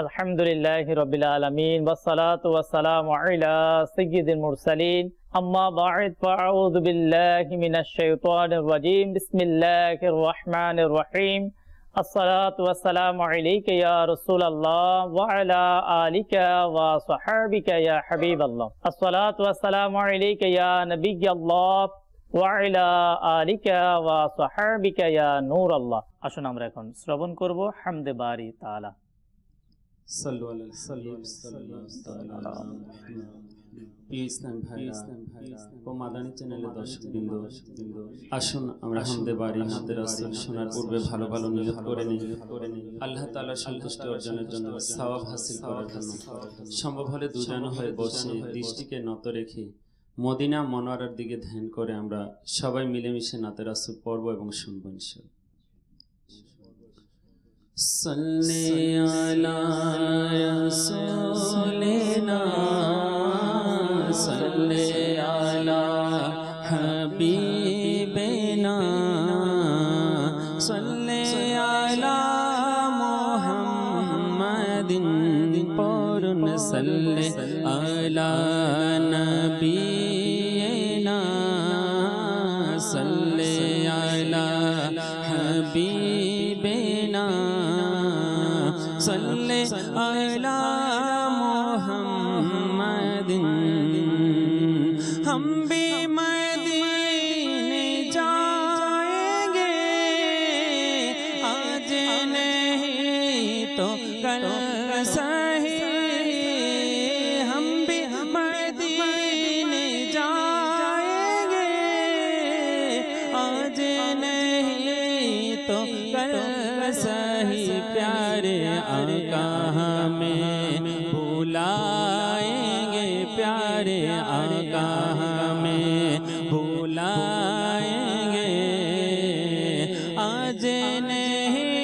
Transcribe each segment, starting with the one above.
আলহামদুলিল্লাহি রাব্বিল আলামিন ওয়াসসালাতু ওয়াসসালামু আলা সাইয়্যিদিল মুরসালিন আম্মা বা'দ ফাআউযু বিল্লাহি মিনাশ শাইতানির রাজীম বিসমিল্লাহির রহমানির রহিম আসসালাতু ওয়াসসালামু আলাইকা ইয়া রাসূলুল্লাহ ওয়া আলা আলিকা ওয়া সাহবিকা ইয়া হাবিবাল্লাহ আসসালাতু ওয়াসসালামু আলাইকা ইয়া নবিয়্যাল্লাহ ওয়া আলা আলিকা ওয়া সাহবিকা ইয়া নূরাল্লাহ। আসুন আমরা এখন শ্রবণ করব হামদে বারি তাআলা। আসুন আমরা হামদে বারি হামদে রাসূল শোনার পূর্বে ভালো ভালো নিয়ত করে নিই আল্লাহ তাআলার সন্তুষ্টি অর্জনের জন্য, সওয়াব হাসিল করার জন্য। সম্ভব হলে দুজন হয়ে বসে দৃষ্টিকে নত রেখে মদিনা মনোয়ারার দিকে ধ্যান করে আমরা সবাই মিলেমিশে নাতে রাসূল পড়ব এবং শুনব ইনশাআল্লাহ। सल्ले अला रसूलिना सल्ले अला हबीबिना सल्ले अला मुहम्मदिन पौरुन सल्ले अला नबीना सल्ले अला हबीबिना सल्ले अला मुहम्मदिन। हम भी मदीने जाएंगे आज नहीं तो कल सही, हम भी मदीने जाएंगे आज नहीं तो कल सही। प्यारे आका हमें भुलाएंगे, प्यारे आका हमें भुलाएंगे आज नहीं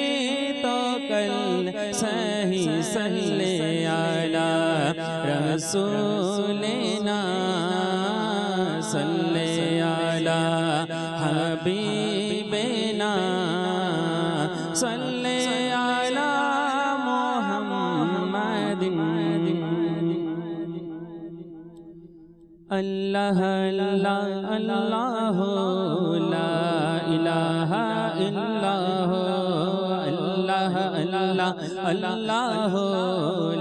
तो कल सही। सल्ले अला रसूलिना सल्ले अला हबीबिना सल्ले अला मुहम्मदिन। अल्लाह अल्लाह अल्लाह ला इलाहा इल्लाह अल्लाह अल्लाह अल्लाह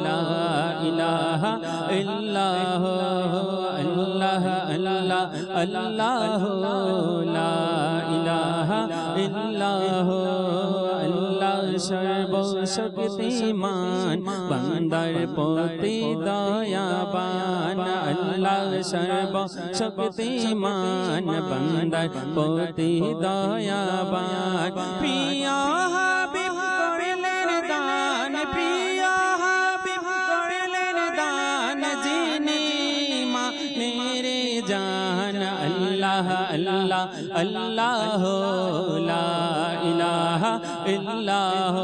ला इलाहा इल्लाह अल्लाह अल्लाह अल्लाह ला इलाहा इल्लाह। अल्लाह सर्वशक्तिमान बंदर पोती दयाबान, अल्लाह सर्वशक्तिमान बंदर पोती दयाबान। प्रिया हाबिब करलेन दान, प्रिया हाबिब करलेन दान जीनी माँ मेरे जान। अल्लाह अल्लाह अल्लाह ला इलाहा इल्लाह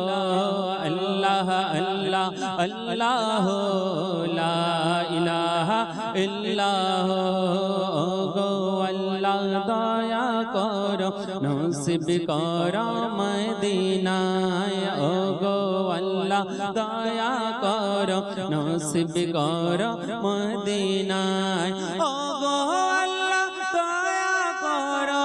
अल्लाह अल्लाह अल्लाह ला इलाहा इल्लाह। गो अल्लाह दया करो नसीब करो मदीनाय, ओ गो अल्लाह दया करो नसीब करो मदीनाय। ओ गो अल्लाह दया करो,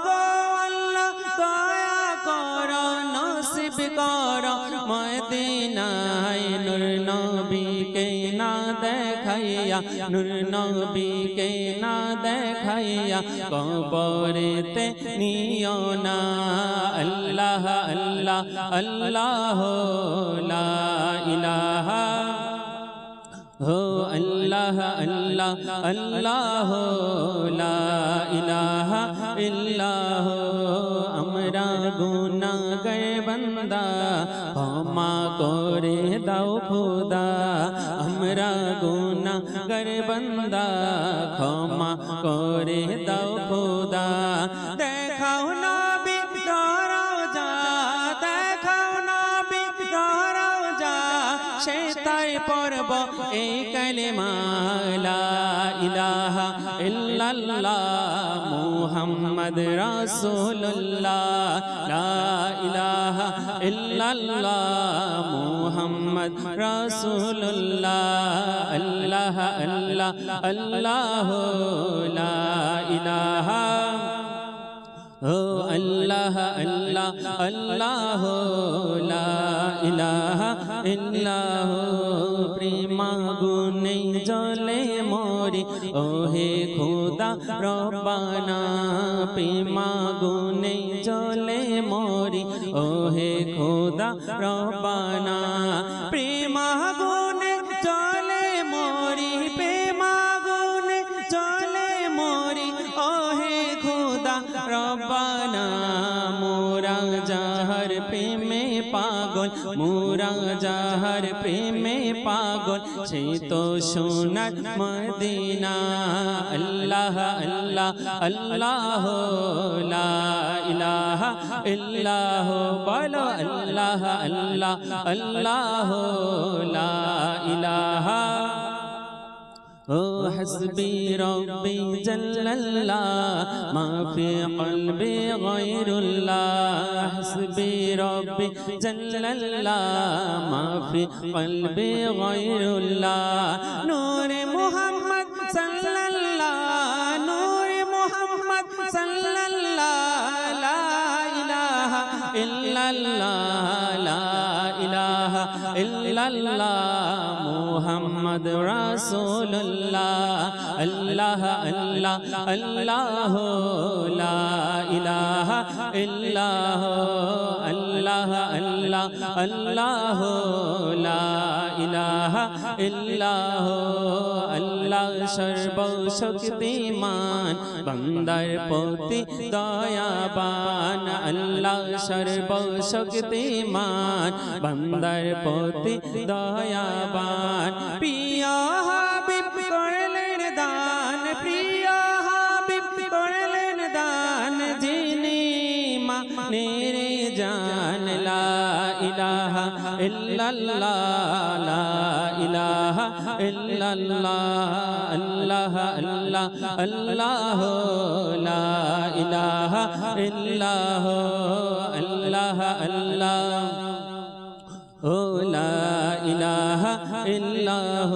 गो अल्लाह दया करो नसीब करो मदीनाय। नूर नबी के ना देखाइया, नूर नबी के ना देखाइया कबरेते नियो ना। अल्लाह अल्लाह अल्लाह ला इलाहा हो अल्लाह अल्लाह अल्लाह ला इलाहा इल्लाह। हमरा गुनाहगार बंदा क्षमा करे दाओ खुदा, हमरा गुनाहगार बंदा क्षमा करे दाओ खुदा। देखाओ नबी रोजा, देखाओ नबी रोजा সে তাই পড়ব এই কালেমা লা ইলাহা ইল্লাল্লাহ মুহাম্মদ রাসূলুল্লাহ লা ইলাহা ইল্লাল্লাহ মুহাম্মদ রাসূলুল্লাহ আল্লাহ আল্লাহ আল্লাহ লা ইলাহা ও আল্লাহ আল্লাহ আল্লাহ লা ইলাহা ইল্লাহ প্রেমাগুনে জ্বলে মরি ওহে খোদা রব্বানা প্রেমাগুনে জ্বলে মরি ওহে খোদা রব্বানা প্রেমাগুনে জ্বলে মরি প্রেমাগুনে জ্বলে মরি ওহে খোদা রব্বানা মোরা যাহার প্রেমে পাগল মোরা যাহার প্রেমে পাগল সেই তো সোনার মদিনা আল্লাহ আল্লাহ আল্লাহ লা ইলাহা ইল্লাহ বলো আল্লাহ আল্লাহ আল্লাহ লা ইলাহা ও হসবি রব্বি জাল্লাল্লাহ মা ফি কলবি গায়রুল্লাহ হসবি রব্বি জাল্লাল্লাহ মা ফি কলবি গায়রুল্লাহ নূরে মুহাম্মদ সাল্লাল্লাহ নূরে মুহাম্মদ সাল্লাল্লাহ লা ইলাহা ইল্লাল্লাহ লা ইলাহা ইল্লাল্লাহ মুহাম্মদ রাসূলুল্লাহ আল্লাহ আল্লাহ আল্লাহ লা ইলাহা ইল্লাহ আল্লাহ আল্লাহ আল্লাহ লা ইলাহা ইল্লাহ আল্লাহ সর্বশক্তিমান বান্দার প্রতি দয়াবান আল্লাহ সর্বশক্তিমান বান্দার প্রতি দয়াবান প্রিয় হাবিব করলেন দান প্রিয় হাবিব করলেন দান যিনি মানের জান লা ইলাহা ইল্লাল্লাহ লা ইলাহা ইল্লাল্লাহ আল্লাহ আল্লাহ আল্লাহ লা ইলাহা ইল্লাহ আল্লাহ আল্লাহ ও লা ইলাহা ইল্লাহ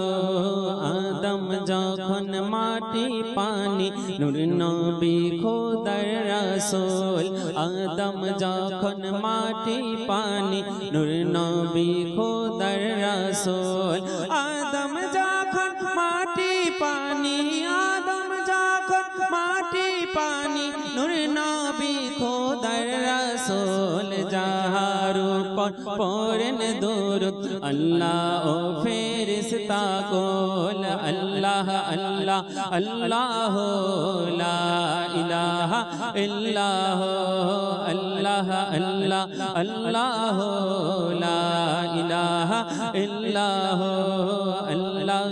আদম যখন মাটি পানি নূর নবী খোদার রাসূল আদম যখন মাটি পানি নূর নবী খোদার রাসূল আদম যখন মাটি পানি আদম যখন মাটি পানি নূর নবী খোদার রাসূল যাহার উপর পড়েন দুরূদ আল্লাহ ও ফেরেশতা কোল আল্লাহ আল্লাহ আল্লাহ লা ইলাহা ইল্লাহ আল্লাহ আল্লাহ আল্লাহ লা ইলাহা ইল্লাহ আল্লাহ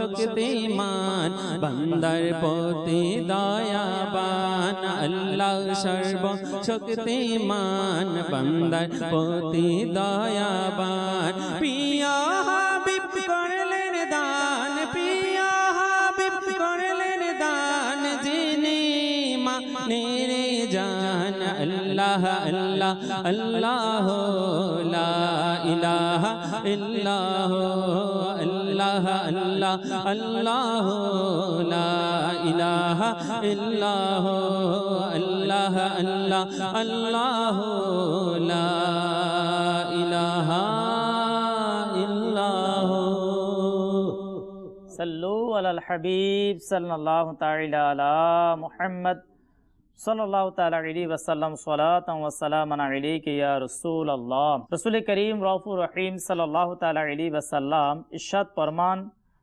সর্বশক্তিমান বান্দার প্রতি দয়াবান আল্লাহ সর্বশক্তিমান বান্দার প্রতি দয়াবান প্রিয় হাবিব করলেন দান প্রিয় হাবিব করলেন দান যিনি মানের জান আল্লাহ আল্লাহ আল্লাহ লা ইলাহা ইল্লাহ আল্লাহ আল্লাহ আল্লাহ লা ইলাহা ইল্লাহ আল্লাহ আল্লাহ আল্লাহ লা ইলাহা ইল্লাহ সাল্লু আলাল হাবিব সাল্লাল্লাহু তাআলা আলা মুহাম্মদ সাল্লাল্লাহু তাআলা আলাইহি ওয়াসাল্লাম সালাতান ওয়া সালামান আলাইকা ইয়া রাসূলুল্লাহ রাসূল করিম রাউফুর রহিম সাল্লাল্লাহু তাআলা আলাইহি ওয়াসাল্লাম ইরশাদ ফরমান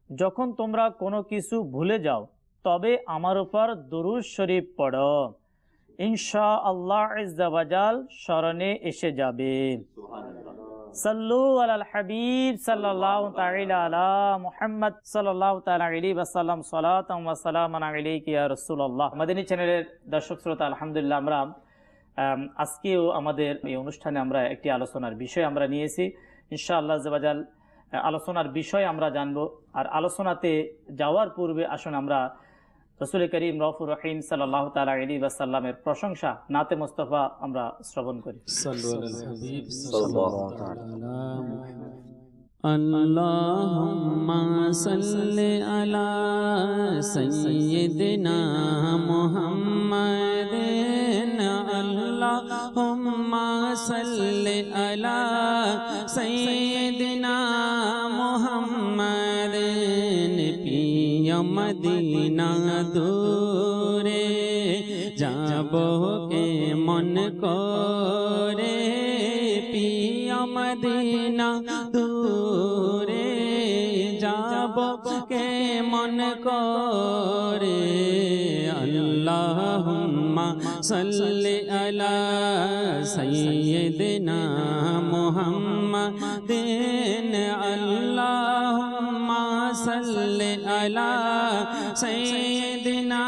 যখন তোমরা কোনো কিছু ভুলে যাও তবে আমার উপর দুরূদ শরীফ পড়ো ইনশাআল্লাহ আযজা ওয়া জাল স্মরণে এসে যাবে সাল্লু আলাল হাবিব সাল্লাল্লাহু তাআলা আলা মুহাম্মদ সাল্লাল্লাহু তাআলা আলাইহি ওয়াসাল্লাম সালাতান ওয়া সালামান আলাইকা ইয়া রাসূলুল্লাহ মাদানী চ্যানেলের দর্শক শ্রোতা আলহামদুলিল্লাহ আমরা আজকেও আমাদের এই অনুষ্ঠানে আমরা একটি আলোচনার বিষয় আমরা নিয়েছি ইনশাআল্লাহ আল্লাহ আলোচনার বিষয় আমরা জানবো। আর আলোচনাতে যাওয়ার পূর্বে আসুন আমরা রাসূল করিম রউফুর রহিম সাল্লাল্লাহু তাআলা আলাইহি ওয়াসাল্লামের প্রশংসা নাতে মুস্তাফা আমরা শ্রবণ করি। সাল্লাল্লাহু আলাল হাবিব সাল্লাল্লাহু তাআলা আল্লাহুম্মা সাল্লি আলা সাইয়্যিদিনা মুহাম্মাদিন আল্লাহুম্মা সাল্লি আলা সাইয়্যিদিনা মুহাম্মাদিন পিয়া মদিনা দূরে যাব কে মন করে পিয়া মদিনা দূরে যাব কে মন করে আল্লাহুম্মা সাল্লি আলা সাইয়্যিদিনা মুহাম্মাদিন আল্লাহুম্মা সাল্লি আলা সাইয়্যিদিনা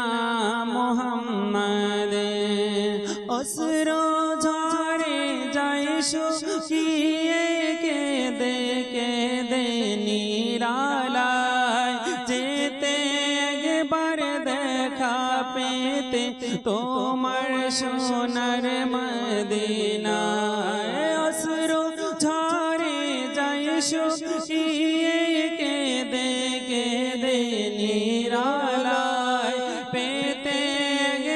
মুহাম্মাদিন অশ্রু ঝরে যায় শুকিয়ে কেঁদে কেঁদে নিরালায় যেতে একবার দেখা পেতে তোমার সোনার মদিনায় অশ্রু ঝরে যায় শুকিয়ে কেঁদে কেঁদে নিরালায় পেতে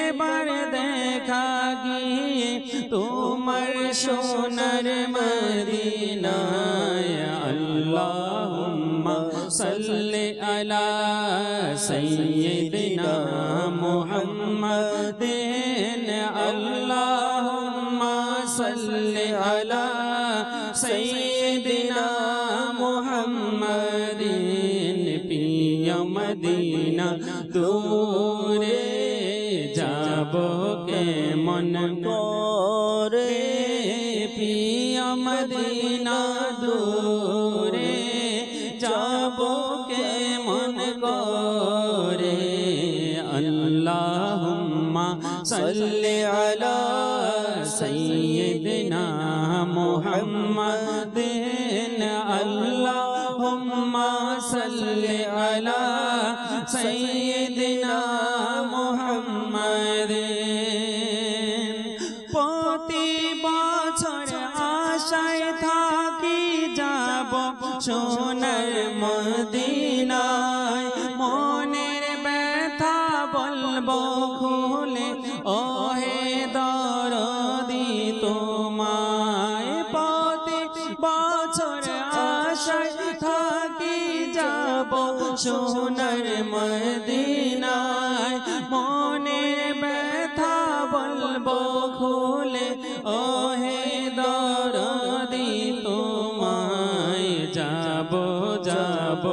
একবার দেখা গিয়ে তোমার সোনার মদিনায় আল্লাহুম্মা সাল্লি আলা সাইয়্যিদিনা মুহাম্মাদিন আল্লাহুম্মা সাল্লি আলা সাইয়্যিদিনা মুহাম্মাদিন পিয়া মদিনা দূরে যাব কে মন করে পিয়া মদিনা দূরে যাব কে মন করে আল্লাহুম্মা সাল্লি আলা সাইয়্যিদিনা মুহাম্মাদিন আল্লাহুম্মা সাল্লি আলা সাইয়্যিদিনা মুহাম্মাদিন প্রতি বছর আশায় থাকি যাব সোনার মদিনায় মনের ব্যথা বলবো খুলে ওহে দরদি তোমায় প্রতি বছর আশায় থাকি যাব সোনার মদিনায় মনের ব্যথা বলবো খুলে ওহে দরদি তোমায় যাব যাব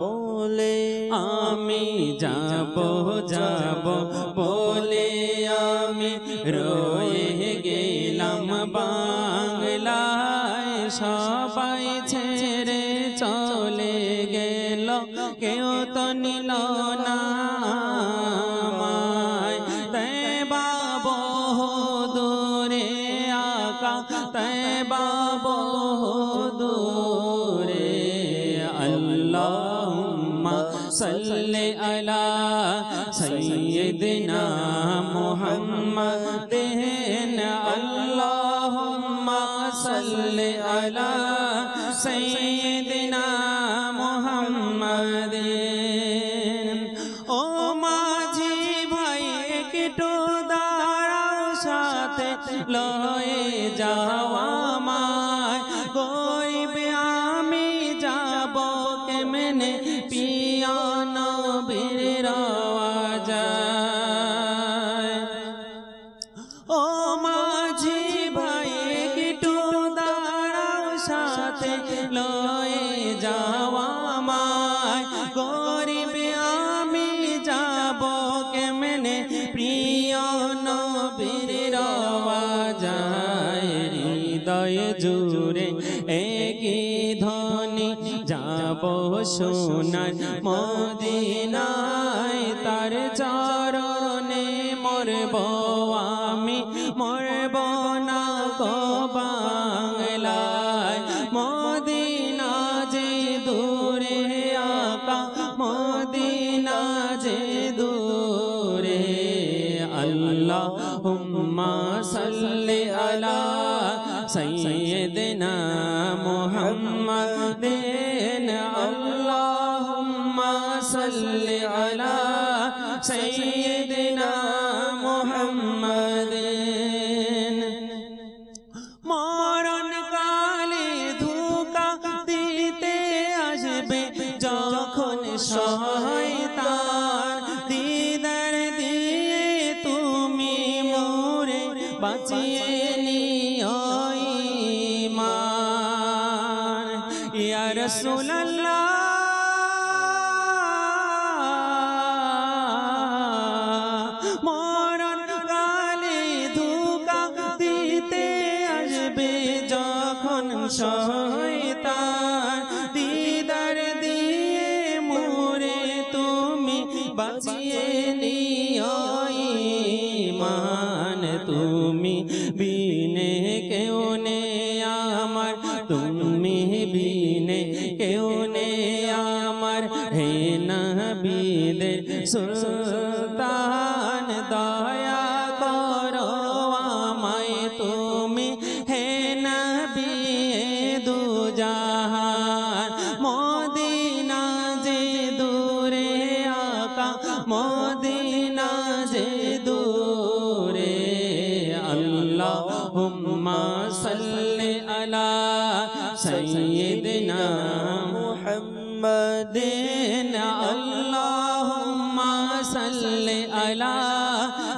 বলে আমি যাব যাব বলে আমি রয়ে গেলাম বাংলায় সবাই ছেড়ে চলে গেল কেউ তো নিল না আমায় তয়বা বহু দূরে আকা তয়বা বহু দূরে আল্লাহুম্মা সাল্লি আলা সাইয়্যিদিনা মুহাম্মাদিন আল্লাহুম্মা সাল্লি আলা সাইয়্যিদিনা মুহাম্মাদিন ও মাঝি ভাই একটু দাঁড়াও সাথে লয়ে যাওয়া আমায় কইবে আমি যাব কেমনে পিয়া নবীর রওয়াজায় ও মাঝি ভাই একটু দাঁড়াও সাথে লয়ে যাওয়া আমায় গরিব আমি যাব কেমনে প্রিয় নবীর রওয়াজায় হৃদয় জুড়ে একই ধ্বনি যাব সোনার মদিনায় তার চরণে মরব আমি মরব না গো বাংলায় মদিনা সাল্লি আলা সাইয়্যিদিনা মুহাম্মাদিন আল্লাহুম্মা সাল্লি আলা সাইয়্যিদিনা মুহাম্মাদিন মরণ কালে ধোঁকা দিতে আসবে যখন শয়তান দিদার দিয়ে তুমি মোরে বাঁচিয়ে নিও ঈমান ইয়া রাসূলুল্লাহ মরণ কালে ধোঁকা দিতে আসবে যখন শয়তান দিদার দিয়ে মোরে তুমি বাঁচিয়ে নিও ঈমান তুমি বিনে কেউ নেই আমার তুমি বিনে কেউ নেই আমার হে নবীদের সুলতান দয়া করো আমায় তুমি হে নবী দুজাহান মদিনা যে দূরে আকা মদিনা যে দূরে আল্লাহুম্মা সাল্লি আলা সাইয়্যিদিনা মুহাম্মাদিন আল্লাহুম্মা সাল্লি আলা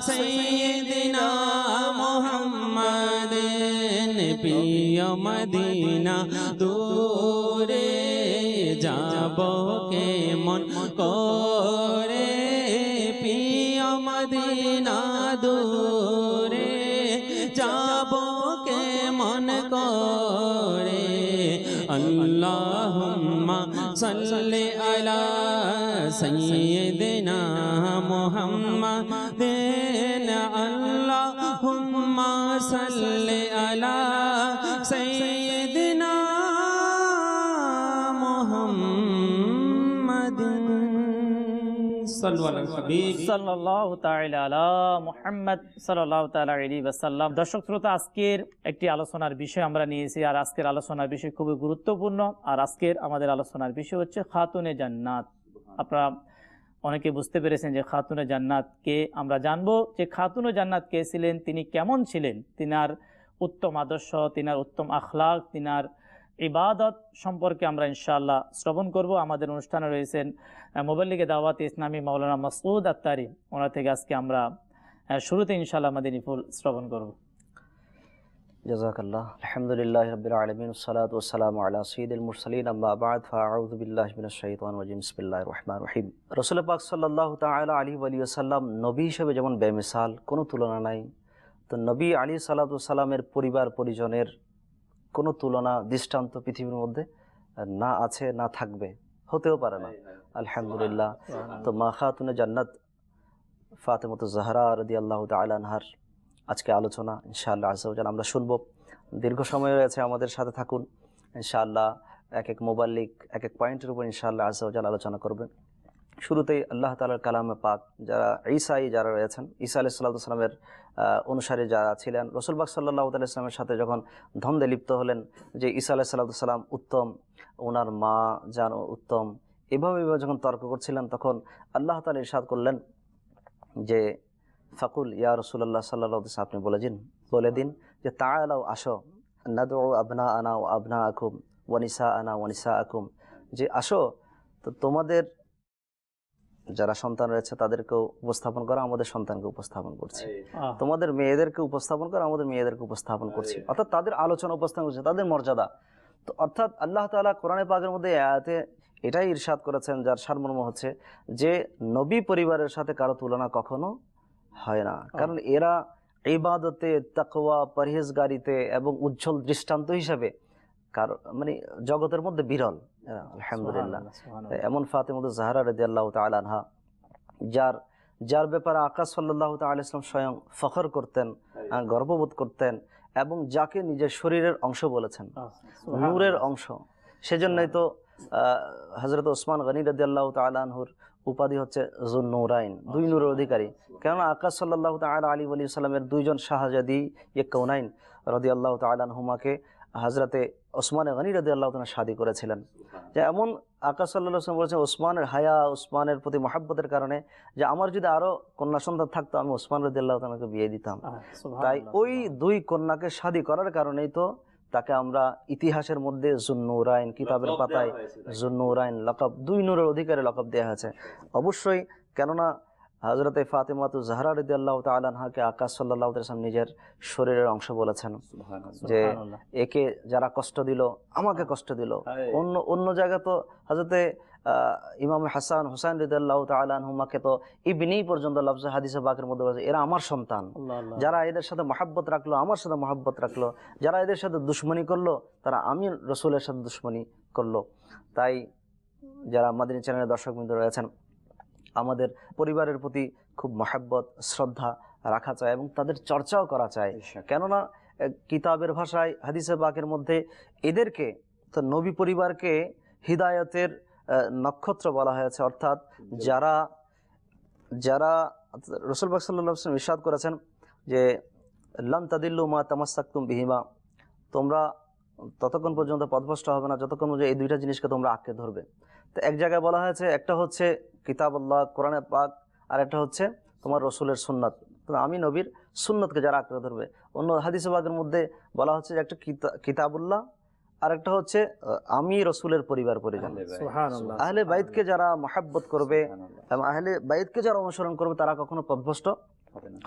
সাইয়্যিদিনা মুহাম্মাদিন প্রিয় মদিনা দূরে যাব কেমন করে প্রিয় মদিনা দূরে যাব কেমন করে আল্লাহুম্মা সাল্লি আলা সাইয়্যিদিনা মুহাম্মাদিন আল্লাহুম্মা সাল্লি আলা সাইয়্যিদিনা মুহাম্মাদিন সাল্লু আলাল হাবিব সাল্লাল্লাহু তাআলা আলা মুহাম্মদ সাল্লাল্লাহু তাআলা আলাইহি ওয়াসাল্লাম। দর্শক শ্রোতা, আজকের একটি আলোচনার বিষয় আমরা নিয়েছি, আর আজকের আলোচনার বিষয় খুবই গুরুত্বপূর্ণ। আর আজকের আমাদের আলোচনার বিষয় হচ্ছে খাতুনে জান্নাত। আপনারা অনেকে বুঝতে পেরেছেন যে খাতুনে জান্নাত কে। আমরা জানবো যে খাতুনে জান্নাত কে ছিলেন, তিনি কেমন ছিলেন, তিনার উত্তম আদর্শ, তিনার উত্তম আখলাক, তিনার ইবাদত সম্পর্কে আমরা ইনশাআল্লাহ শ্রবণ করব। আমাদের অনুষ্ঠানে রয়েছেন মুবাল্লিগে দাওয়াত ইসলামী মাওলানা মাসউদ আত্তারি, ওনার থেকে আজকে আমরা শুরুতে ইনশাআল্লাহ মাদিনী ফুল শ্রবণ করব। জাযাকাল্লাহ। আলহামদুলিল্লাহি রাব্বিল আলামিন ওয়াসসালাতু ওয়াসসালামু আলা সাইয়্যিদিল মুরসালিন আম্মা বা'দ ফাআউযু বিল্লাহি মিনাশ শাইতানির রাজিম বিসমিল্লাহির রহমানির রহিম। রাসূল পাক সাল্লাল্লাহু তাআলা আলাইহি ওয়া সাল্লাম নবী হিসেবে যেমন বেমিসাল, কোনো তুলনা নাই, তো নবী আলাইহিস সালাতু ওয়াস সালামের পরিবার পরিজনের কোনো তুলনা দৃষ্টান্ত পৃথিবীর মধ্যে না আছে, না থাকবে, হতেও পারে না। আলহামদুলিল্লাহ। তো মা খাতুনে জান্নাত ফাতেমাতুজ জাহরা রাদিয়াল্লাহু তাআলা আনহার আজকে আলোচনা ইনশাআল্লাহ আযজা ওয়া জাল আমরা শুনবো। দীর্ঘ সময় রয়েছে, আমাদের সাথে থাকুন ইনশাআল্লাহ। এক এক মুবাল্লিগ এক এক পয়েন্টের উপর ইনশাআল্লাহ আযজা ওয়া জাল আলোচনা করবেন। শুরুতেই আল্লাহ তাআলার কালামে পাক, যারা ঈসাই যারা রয়েছেন, ঈসা আলাইহিস সালামের অনুসারী যারা ছিলেন, রাসূল পাক সাল্লাল্লাহু আলাইহি ওয়াসাল্লামের সাথে যখন দ্বন্দ্বে লিপ্ত হলেন যে ঈসা আলাইহিস সালাম উত্তম, ওনার মা যেন উত্তম, এভাবে যখন তর্ক করছিলেন, তখন আল্লাহ তাআলা ইরশাদ করলেন যে ফাকুল ইয়া রাসূলুল্লাহ সাল্লাল্লাহু আলাইহি ওয়াসাল্লাম, আপনি বলে দিন যে তাআলাও, আসো, নাদউ আবনাআনা ওয়া আবনাআকুম ওয়া নিসাআনা ওয়া নিসাআকুম, যে আসো, তো তোমাদের যারা সন্তান রয়েছে তাদেরকেও উপস্থাপন করা, আমাদের সন্তানকে উপস্থাপন করছি, তোমাদের মেয়েদেরকে উপস্থাপন করা, আমাদের মেয়েদেরকে উপস্থাপন করছি, অর্থাৎ তাদের আলোচনা উপস্থাপন করছে, তাদের মর্যাদা। তো অর্থাৎ আল্লাহ তাআলা কোরআনে পাকের মধ্যে আয়াতে এটাই ইরশাদ করেছেন, যার সারমর্ম হচ্ছে যে নবী পরিবারের সাথে কারো তুলনা কখনো হয় না, কারণ এরা ইবাদতে, তাকওয়া, পরহেজগারিতে এবং উজ্জ্বল দৃষ্টান্ত হিসাবে কারো মানে জগতের মধ্যে বিরল। আলহামদুলিল্লাহ। এমন ফাতেমাতুজ জাহরা রাদিয়াল্লাহু তাআলা আনহা, যার ব্যাপারে আকা সাল্লাল্লাহু তাআলা আলাইহি ওয়াসাল্লাম স্বয়ং ফখর করতেন, গর্ববোধ করতেন, এবং যাকে নিজের শরীরের অংশ বলেছেন, নূরের অংশ। সেজন্যই তো হযরত ওসমান গনি রাদিয়াল্লাহু তাআলা আনহুর উপাধি হচ্ছে যুন-নূরাইন, দুই নূরের অধিকারী। কেননা আকাশ সাল্লাল্লাহু তাআলা আলাইহি ওয়া সাল্লামের দুইজন শাহজাদি কৌনাইন রাদিয়াল্লাহু তাআলা আনহুমাকে হযরতে ওসমান গনি রাদিয়াল্লাহু তাআলা শাদী করেছিলেন। যে এমন আকাশ সাল্লাল্লাহু আলাইহি ওয়াসাল্লাম বলেছেন ওসমানের হায়া, ওসমানের প্রতি মহব্বতের কারণে যে আমার যদি আরো কন্যা সন্তান থাকতো আমি ওসমান রাদিয়াল্লাহু তাআলাকে বিয়ে দিতাম। তাই ওই দুই কন্যাকে শাদী করার কারণেই তো তাকে আমরা ইতিহাসের মধ্যে যুন-নূরাইন, কিতাবের পাতায় যুন-নূরাইন লকব, দুই নূরের অধিকারী লকব দেওয়া হয়েছে। অবশ্যই, কেননা হযরতে ফাতেমাতু জাহরা রাদিয়াল্লাহু তাআলা আনহাকে আকাশ সাল্লাল্লাহু আলাইহি ওয়াসাল্লাম নিজের শরীরের অংশ বলেছেন, যে একে যারা কষ্ট দিল আমাকে কষ্ট দিল। অন্য জায়গায় তো হযরতে ইমাম হাসান হুসাইন রাদিয়াল্লাহু তাআলা আনহুমাকে তো ইবনি পর্যন্ত লফজ হাদিসে পাকের মধ্যে বলেছে এরা আমার সন্তান। যারা এদের সাথে মহব্বত রাখলো আমার সাথে মহব্বত রাখলো, যারা এদের সাথে দুশমনি করলো তারা আমি রাসূলের সাথে দুশমনি করলো। তাই যারা মাদানী চ্যানেলের দর্শকবৃন্দ রয়েছেন, আমাদের পরিবারের প্রতি খুব মহব্বত শ্রদ্ধা রাখা চাই এবং তাদের চর্চাও করা চাই। কেননা কিতাবের ভাষায় হাদিসে পাকের মধ্যে এদেরকে তো নবী পরিবারকে হিদায়তের নক্ষত্র বলা হয়েছে। অর্থাৎ যারা যারা রাসূল পাক সাল্লাল্লাহু আলাইহি ওয়াসাল্লাম ইরশাদ করেছেন যে লান তাদিল্লু মা তামাসসাকতুম বিহিমা, তোমরা ততক্ষণ পর্যন্ত পথভ্রষ্ট হবে না যতক্ষণ পর্যন্ত এই দুইটা জিনিসকে তোমরা আঁকড়ে ধরবে। তো এক জায়গায় বলা হয়েছে একটা হচ্ছে কিতাবুল্লাহ কোরআনে পাক, আর একটা হচ্ছে তোমার রসুলের সুন্নাত। তো আমি নবীর সুন্নতকে যারা আঁকড়ে ধরবে। অন্য হাদিসে পাকের মধ্যে বলা হচ্ছে যে একটা কিতাবুল্লাহ আর একটা হচ্ছে আমি রসুলের পরিবার পরিজন। আহলে বাইতকে যারা মহব্বত করবে এবং আহলে বাইতকে যারা অনুসরণ করবে তারা কখনো পথভ্রষ্ট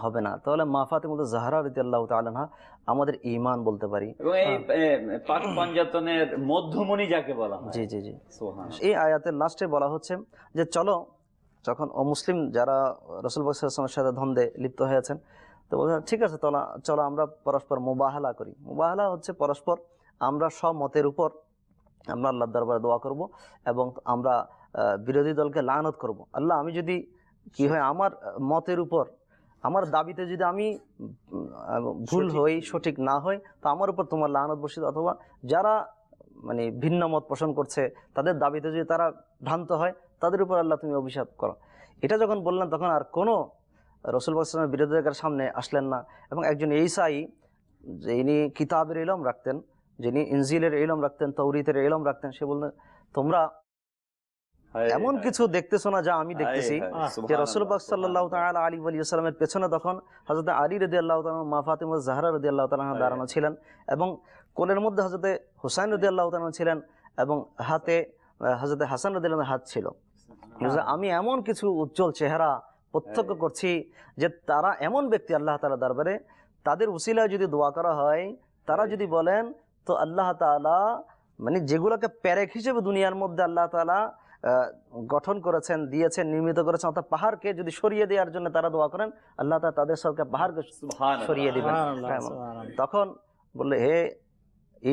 হবে না। তাহলে মা ফাতেমা জাহরা রাদিয়াল্লাহু তাআলা আনহা আমাদের ঈমান বলতে পারি, এবং এই পাক পঞ্জাতনের মধ্যমণি যাকে বলা হয়। জি জি জি। এই আয়াতের লাস্টে বলা হচ্ছে যে চলো, যখন অমুসলিম যারা রাসূল পাক সাল্লাল্লাহু আলাইহি ওয়াসাল্লামের সাথে দ্বন্দ্বে লিপ্ত হয়েছেন, তো বলছেন ঠিক আছে চলো আমরা পরস্পর মুবাহালা করি। মুবাহালা হচ্ছে পরস্পর আমরা স্বমতের উপর আমরা আল্লাহর দরবারে দোয়া করব এবং আমরা বিরোধী দলকে লানত করব। আল্লাহ, আমি যদি কি হয় আমার মতের উপর আমার দাবিতে যদি আমি ভুল হই, সঠিক না হই, তো আমার উপর তোমার লানত বর্ষিত, অথবা যারা মানে ভিন্ন মত পোষণ করছে তাদের দাবিতে যদি তারা ভ্রান্ত হয় তাদের উপর আল্লাহ তুমি অভিশাপ করো। এটা যখন বললেন তখন আর কোনো রাসূল পাক সাল্লাল্লাহু আলাইহি ওয়াসাল্লামের বিরোধিতার সামনে আসলেন না। এবং একজন ঈসাই যিনি কিতাবের ইলম রাখতেন, যিনি ইনজিলের ইলম রাখতেন, তাওরীতের ইলম রাখতেন, সে বললেন তোমরা এমন কিছু দেখতেছো না যা আমি দেখতেছি। যে রাসূল পাক সাল্লাল্লাহু তাআলা আলাইহি ওয়া সাল্লামের পেছনে তখন হযরত আলী রাদিয়াল্লাহু তাআলা মা ফাতেমা জাহরা রাদিয়াল্লাহু তাআলা দাঁড়ানো ছিলেন এবং কোলের মধ্যে হযরত হুসাইন রাদিয়াল্লাহু তাআলা ছিলেন এবং হাতে হযরত হাসান রাদিয়াল্লাহু তাআলার হাত ছিল। আমি এমন কিছু উজ্জ্বল চেহারা প্রত্যক্ষ করছি যে তারা এমন ব্যক্তি আল্লাহ তাআলা দরবারে তাদের উসিলায় যদি দোয়া করা হয়, তারা যদি বলেন, তো আল্লাহ তাআলা মানে যেগুলোকে প্যারেক হিসেবে দুনিয়ার মধ্যে আল্লাহ তাআলা গঠন করেছেন, দিয়েছেন, নির্মিত করেছেন, অর্থাৎ পাহাড়কে যদি সরিয়ে দেওয়ার জন্য তারা দোয়া করেন, আল্লাহ তাআলা তাদের সরকার পাহাড়কে সরিয়ে দিবেন। তখন বললে, হে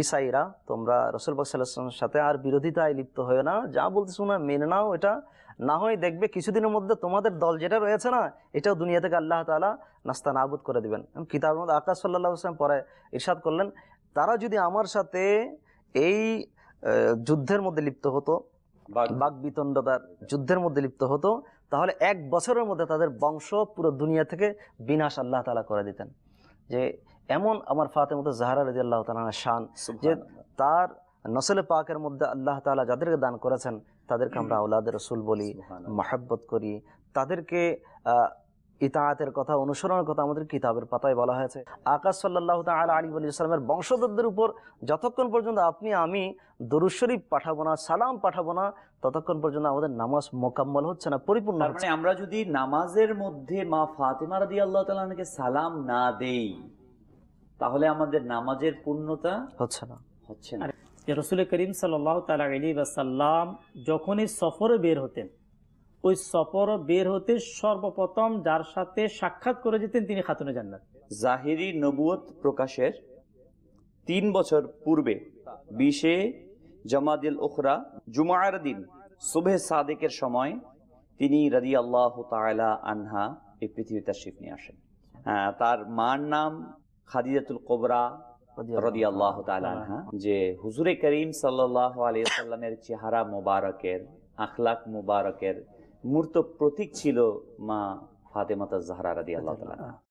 ঈসাইরা, তোমরা রাসূল পাক সাল্লাল্লাহু আলাইহি ওয়াসাল্লামের সাথে আর বিরোধিতায় লিপ্ত হয়ে না, যা বলতেছো না মেনে নাও। এটা না হয় দেখবে কিছুদিনের মধ্যে তোমাদের দল যেটা রয়েছে না, এটাও দুনিয়া থেকে আল্লাহ তাআলা নাস্তা নাবুদ করে দিবেন। কিতাবের মধ্যে আকাশ সাল্লাল্লাহু আলাইহি ওয়াসাল্লাম পরে ইরশাদ করলেন, তারা যদি আমার সাথে এই যুদ্ধের মধ্যে লিপ্ত হতো, বাকবিতণ্ডতার যুদ্ধের মধ্যে লিপ্ত হতো, তাহলে 1 বছরের মধ্যে তাদের বংশ পুরো দুনিয়া থেকে বিনাশ আল্লাহ তাআলা করে দিতেন। যে এমন আমার ফাতেমা জাহরা রাদিয়াল্লাহু তাআলার শান, যে তার নসলে পাকের মধ্যে আল্লাহ তাআলা যাদেরকে দান করেছেন তাদেরকে আমরা আওলাদে রাসূল বলি, মহব্বত করি, তাদেরকে ইতাআতের কথা, অনুসরণের কথা আমাদের কিতাবের পাতায় বলা হয়েছে। আকাশ সাল্লাল্লাহু তাআলা আলাইহি ওয়া সাল্লামের বংশধরদের উপর যতক্ষণ পর্যন্ত আপনি আমি দরুদ শরীফ পাঠাবো না, সালাম পাঠাবো না, ততক্ষণ পর্যন্ত আমাদের নামাজ মোকাম্মল হচ্ছে না, পরিপূর্ণ হচ্ছে না। মানে আমরা যদি নামাজের মধ্যে মা ফাতেমা রাদিয়াল্লাহু তাআলা আনহাকে সালাম না দেই, তাহলে আমাদের নামাজের পূর্ণতা হচ্ছে না। রাসূল করিম সাল্লাল্লাহু তাআলা আলাইহি ওয়াসাল্লাম যখনই সফরে বের হতেন, ওই সফর বের হতে সর্বপ্রথম যার সাথে সাক্ষাৎ করে যেতেন তিনি খাতুনে জান্নাত। জাহিরি নবুয়ত প্রকাশের 3 বছর পূর্বে 20 জামাদিল উখরা জুমার দিন সুবহে সাদিকের সময় তিনি রাদিয়াল্লাহু তাআলা আনহা এই পৃথিবীতে তাশরীফ নিয়ে আসেন। তার মার নাম খাদিজাতুল কুবরা রাদিয়াল্লাহু তাআলা আনহা। যে হুজুরে করিম সাল্লাল্লাহু আলাইহি ওয়াসাল্লামের চেহারা মোবারকের, আখলাক মোবারকের, মূর্ত প্রতীক ছিল মা ফাতেমা জাহরা রাদিয়াল্লাহু তাআলা।